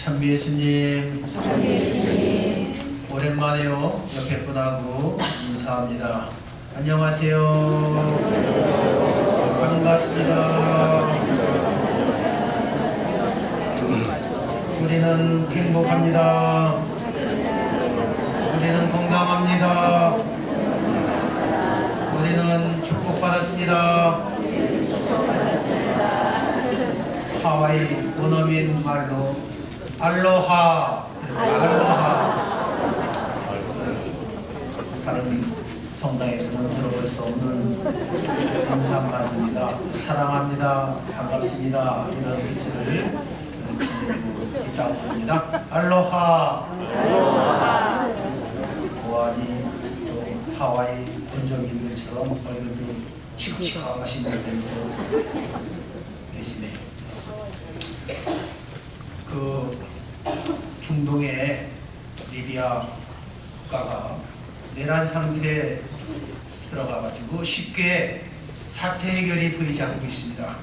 찬미 예수님, 오랜만에요. 옆에 분하고 인사합니다. 안녕하세요. 반갑습니다. 우리는 행복합니다. 우리는 건강합니다. 우리는 축복받았습니다. 하와이 원어민 말로 알로하, 알로하. 다른 성당에서는 들어볼 수 없는 인사말입니다. 사랑합니다, 반갑습니다, 이런 뜻을 지니고 있다고 봅니다. 알로하. 보아니 또 하와이 원주민들처럼 얼굴도 씩씩하신 분들도 계시네요. 그 중동의 리비아 국가가 내란 상태에 들어가가지고 쉽게 사태 해결이 보이지 않고 있습니다.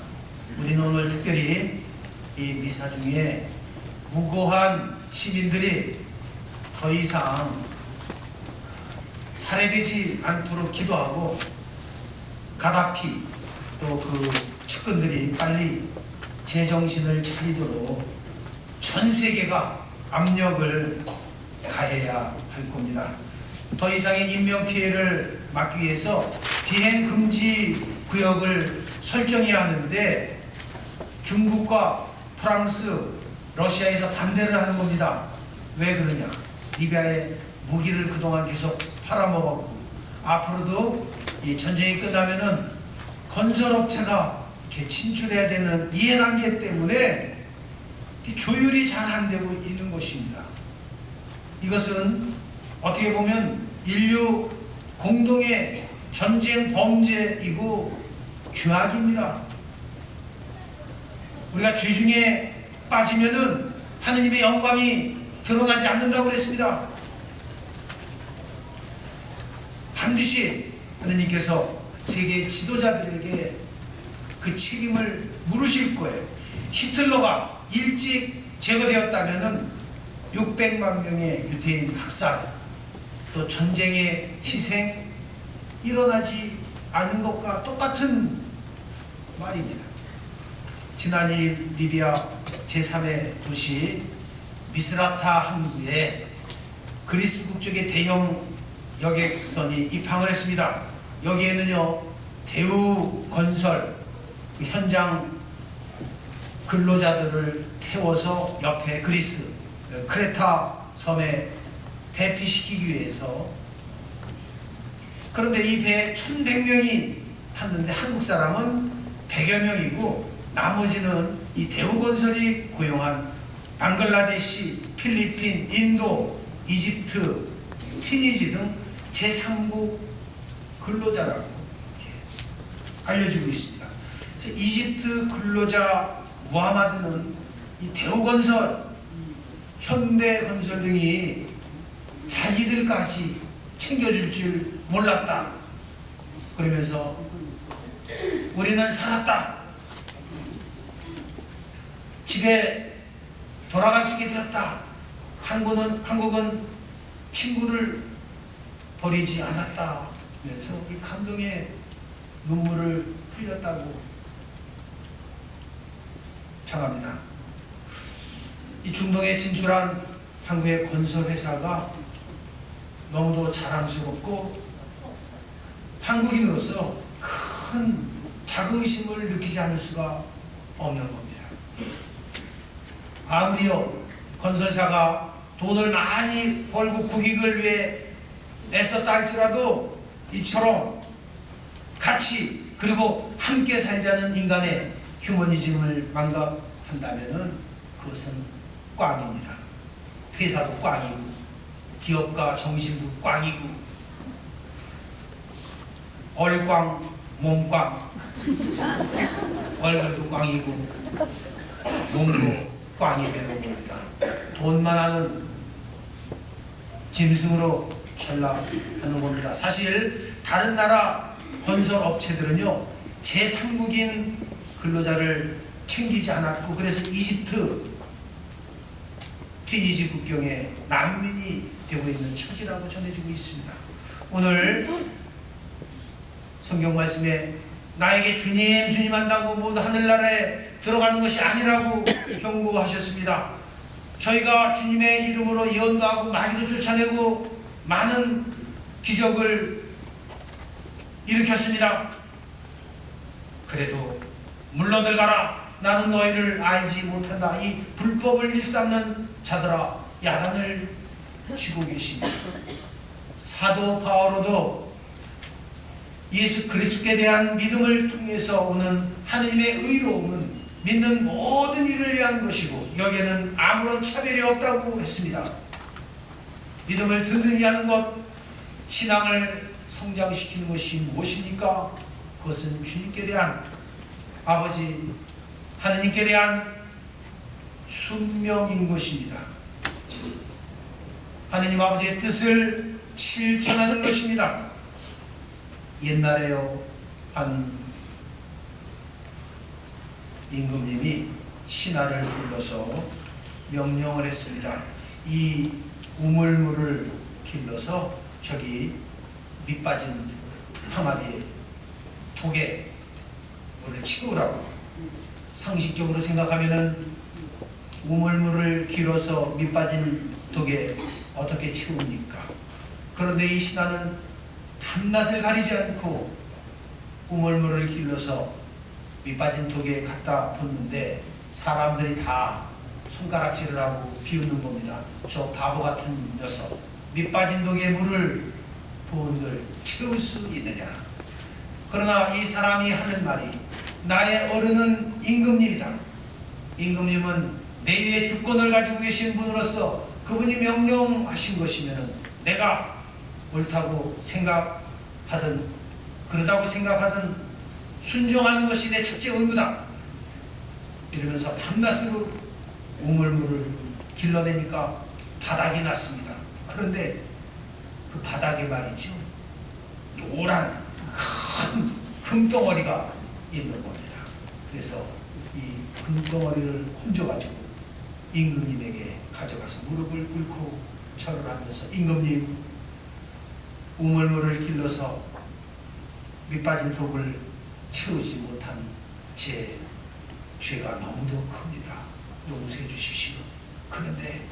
우리는 오늘 특별히 이 미사 중에 무고한 시민들이 더 이상 살해되지 않도록 기도하고 가다피 또 그 측근들이 빨리 제정신을 차리도록 전 세계가 압력을 가해야 할 겁니다. 더 이상의 인명피해를 막기 위해서 비행금지 구역을 설정해야 하는데 중국과 프랑스, 러시아에서 반대를 하는 겁니다. 왜 그러냐? 리비아에 무기를 그동안 계속 팔아먹었고 앞으로도 이 전쟁이 끝나면은 건설업체가 이렇게 진출해야 되는 이해관계 때문에 조율이 잘 안 되고 있는 것입니다. 이것은 어떻게 보면 인류 공동의 전쟁 범죄이고 죄악입니다. 우리가 죄 중에 빠지면은 하느님의 영광이 드러나지 않는다고 그랬습니다. 반드시 하느님께서 세계 지도자들에게 그 책임을 물으실 거예요. 히틀러가 일찍 제거되었다면 600만 명의 유태인 학살, 또 전쟁의 희생 일어나지 않는 것과 똑같은 말입니다. 지난일 리비아 제3의 도시 미스라타 항구에 그리스 국적의 대형 여객선이 입항을 했습니다. 여기에는요 대우건설 현장 근로자들을 태워서 옆에 그리스 크레타 섬에 대피시키기 위해서. 그런데 이 배에 1100명이 탔는데 한국 사람은 100여 명이고 나머지는 이 대우건설이 고용한 방글라데시, 필리핀, 인도, 이집트, 튀니지 등 제3국 근로자라고 알려지고 있습니다. 이집트 근로자 무하마드는 이 대우건설, 현대건설 등이 자기들까지 챙겨줄 줄 몰랐다. 그러면서 우리는 살았다. 집에 돌아갈 수 있게 되었다. 한국은 친구를 버리지 않았다. 면서 이 감동의 눈물을 흘렸다고 전합니다. 이 중동에 진출한 한국의 건설회사가 너무도 자랑스럽고 한국인으로서 큰 자긍심을 느끼지 않을 수가 없는 겁니다. 아무리요 건설사가 돈을 많이 벌고 국익을 위해 애썼다 할지라도 이처럼 같이 그리고 함께 살자는 인간의 휴머니즘을 망각한다면 그것은 꽝입니다. 회사도 꽝이고 기업가 정신도 꽝이고 얼꽝 몸꽝 얼굴도 꽝이고 몸도 꽝이 되는 겁니다. 돈만 하는 짐승으로 전락하는 겁니다. 사실 다른 나라 건설업체들은요 제3국인 근로자를 챙기지 않았고 그래서 이집트 티니지 국경에 난민이 되고 있는 처지라고 전해지고 있습니다. 오늘 성경 말씀에 나에게 주님 주님 한다고 모두 하늘나라에 들어가는 것이 아니라고 경고하셨습니다. 저희가 주님의 이름으로 예언도 하고 마귀도 쫓아내고 많은 기적을 일으켰습니다. 그래도 물러들 가라. 나는 너희를 알지 못한다. 이 불법을 일삼는 자들아, 야단을 치고 계십니다. 사도 바오로도 예수 그리스도에 대한 믿음을 통해서 오는 하느님의 의로움은 믿는 모든 일을 위한 것이고 여기에는 아무런 차별이 없다고 했습니다. 믿음을 든든히 하는 것, 신앙을 성장시키는 것이 무엇입니까? 그것은 주님께 대한, 아버지 하느님께 대한 순명인 것입니다. 하느님 아버지의 뜻을 실천하는 것입니다. 옛날에요, 한 임금님이 신하를 불러서 명령을 했습니다. 이 우물물을 길러서 저기 밑빠진 항아리에 독에 물을 치우라고. 상식적으로 생각하면은 우물물을 길어서 밑빠진 독에 어떻게 치웁니까? 그런데 이 신하는 밤낮을 가리지 않고 우물물을 길러서 밑빠진 독에 갖다 붓는데 사람들이 다 손가락질을 하고 비웃는 겁니다. 저 바보 같은 녀석, 밑빠진 독에 물을 부은들 채울 수 있느냐? 그러나 이 사람이 하는 말이, 나의 어른은 임금님이다. 임금님은 내 위에 주권을 가지고 계신 분으로서 그분이 명령하신 것이면 내가 옳다고 생각하든 그러다고 생각하든 순종하는 것이 내 첫째 의무다. 이러면서 밤낮으로 우물물을 길러내니까 바닥이 났습니다. 그런데 그 바닥에 말이죠, 노란 큰 금덩어리가 있는 겁니다. 그래서 이 금덩어리를 건져가지고 임금님에게 가져가서 무릎을 꿇고 절을 하면서, 임금님, 우물물을 길러서 밑빠진 독을 채우지 못한 제 죄가 너무도 큽니다. 용서해 주십시오. 그런데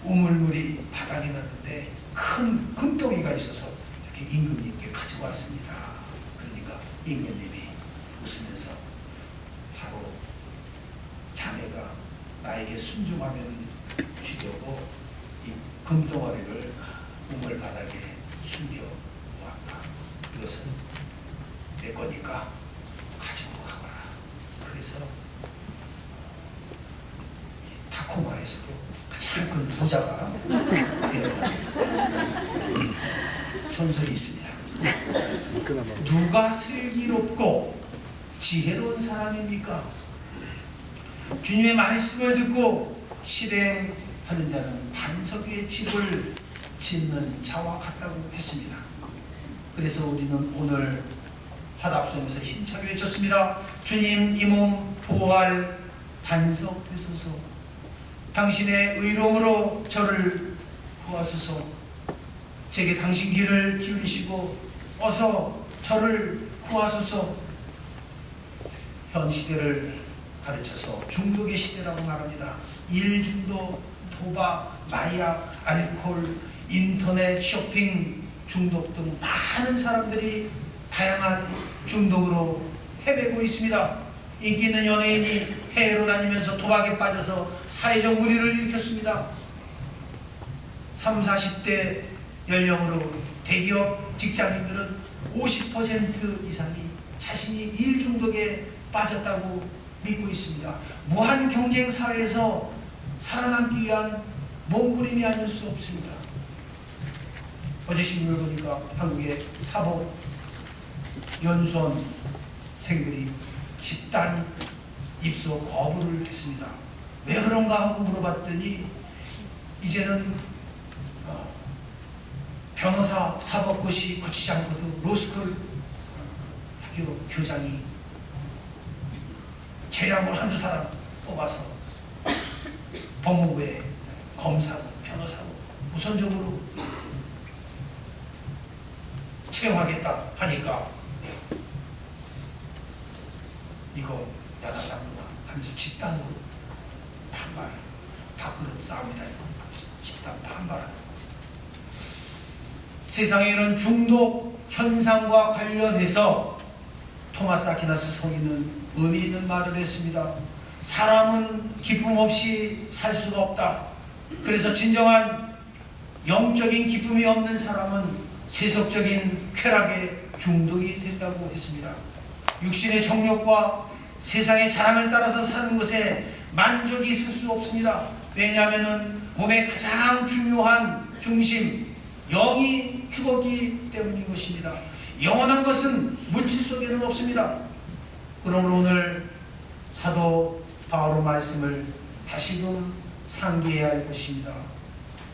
우물물이 바닥에 났는데 큰 금덩이가 있어서 이렇게 임금님께 가져왔습니다. 그러니까 임금님이 웃으면서 바로 자네가 나에게 순종하면 주려고 이 금덩어리를 우물 바닥에 숨겨놓았다. 이것은 내 거니까 가지고 가거라. 그래서 타코마에서도 가장 큰 부자가 되었다는 전설이 있습니다. 누가 슬기롭고 지혜로운 사람입니까? 주님의 말씀을 듣고 실행하는 자는 반석 위에 집을 짓는 자와 같다고 했습니다. 그래서 우리는 오늘 화답송에서 힘차게 외쳤습니다. 주님, 이 몸 보호할 반석 되소서. 당신의 의로움으로 저를 구하소서. 제게 당신 귀를 기울이시고 어서 저를 구하소서. 현 시대를 가르쳐서 중독의 시대라고 말합니다. 일중독, 도박, 마약, 알코올, 인터넷 쇼핑 중독 등 많은 사람들이 다양한 중독으로 헤매고 있습니다. 인기 있는 연예인이 해외로 다니면서 도박에 빠져서 사회적 무리를 일으켰습니다. 30, 40대 연령으로 대기업 직장인들은 50% 이상이 자신이 일 중독에 빠졌다고 믿고 있습니다. 무한 경쟁 사회에서 살아남기 위한 몸부림이 아닐 수 없습니다. 어제 신문을 보니까 한국의 사법 연수원생들이 집단 입소 거부를 했습니다. 왜 그런가 하고 물어봤더니 이제는 변호사 사법고시 거치지 않고도 로스쿨 학교 교장이 재량을 한두 사람 뽑아서 법무부에 검사고 변호사고 우선적으로 채용하겠다 하니까 이거 야당당구나 하면서 집단으로 반발, 밖으로 싸웁니다. 이거 집단 반발하는. 세상에는 중독 현상과 관련해서 토마스 아퀴나스 성인은 의미 있는 말을 했습니다. 사람은 기쁨 없이 살 수가 없다. 그래서 진정한 영적인 기쁨이 없는 사람은 세속적인 쾌락에 중독이 된다고 했습니다. 육신의 정욕과 세상의 자랑을 따라서 사는 것에 만족이 있을 수 없습니다. 왜냐하면 몸의 가장 중요한 중심, 영이 죽었기 때문인 것입니다. 영원한 것은 물질 속에는 없습니다. 그러므로 오늘 사도 바울의 말씀을 다시금 상기해야 할 것입니다.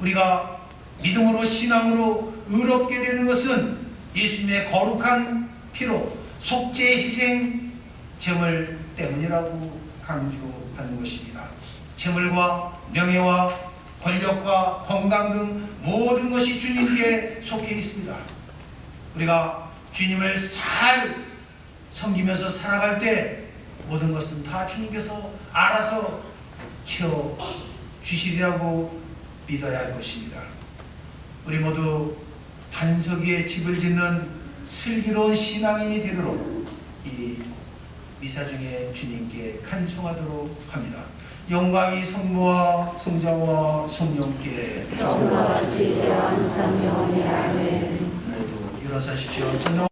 우리가 믿음으로 신앙으로 의롭게 되는 것은 예수님의 거룩한 피로 속죄 희생 제물 때문이라고 강조하는 것입니다. 재물과 명예와 권력과 건강 등 모든 것이 주님께 속해 있습니다. 우리가 주님을 잘 섬기면서 살아갈 때 모든 것은 다 주님께서 알아서 채워주시리라고 믿어야 할 것입니다. 우리 모두 반석 위에 집을 짓는 슬기로운 신앙인이 되도록 이 미사 중에 주님께 간청하도록 합니다. 영광이 성부와 성자와 성령께 모두 일어서십시오.